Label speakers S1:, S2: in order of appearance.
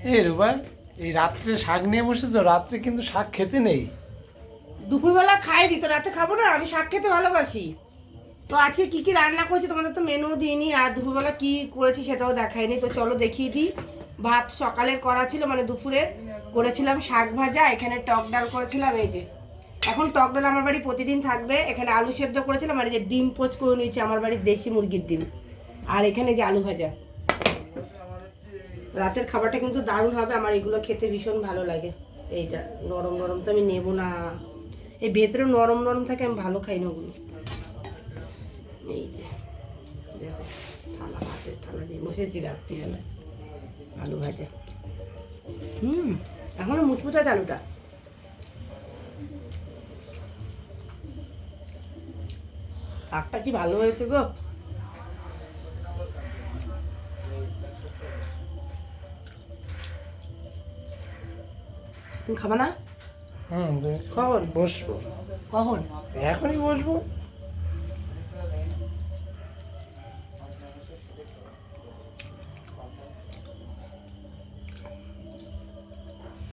S1: এই রুবা, এই রাত্রে শাক নিয়ে বসেছো, রাত্রে কিন্তু শাক খেতে নেই।
S2: দুপুরবেলা খাইনি তো, রাতে খাবো না, আমি শাক খেতে ভালোবাসি। তো আজকে কি কি রান্না করেছি তোমাদের তো মেনু দিইনি, আর দুপুরবেলা কি করেছি সেটাও দেখাইনি। তো চলো দেখিয়ে দিই। ভাত সকালের করা ছিল, মানে দুপুরে করেছিলাম শাক ভাজা, এখানে টক ডাল করেছিলাম। এই যে এখন টক ডাল আমার বাড়ি প্রতিদিন থাকবে। এখানে আলু সেদ্ধ করেছিলাম, আর এই যে ডিম পোচ করে নিয়েছি, আমার বাড়ির দেশি মুরগির ডিম। আর এখানে যে আলু ভাজা। রাতের খাবারটা কিন্তু দারুণ হবে, আমার এগুলো খেতে ভীষণ ভালো লাগে। এইটা নরম নরম তো আমি নেবো না, এই ভেতরে নরম নরম থাকে, আমি ভালো খাই না ওগুলো। এই যে দেখো, থালা, ভাতের থালা নিয়ে বসেছি রাত্রিবেলা। আলু ভাজা, এখনো মুচমুচা আলুটা। শাকটা কি ভালো হয়েছে গো। তুমি খাবা না?
S1: হুম,
S2: কখন
S1: বসবো।
S2: কখন?
S1: এখনই বসবো।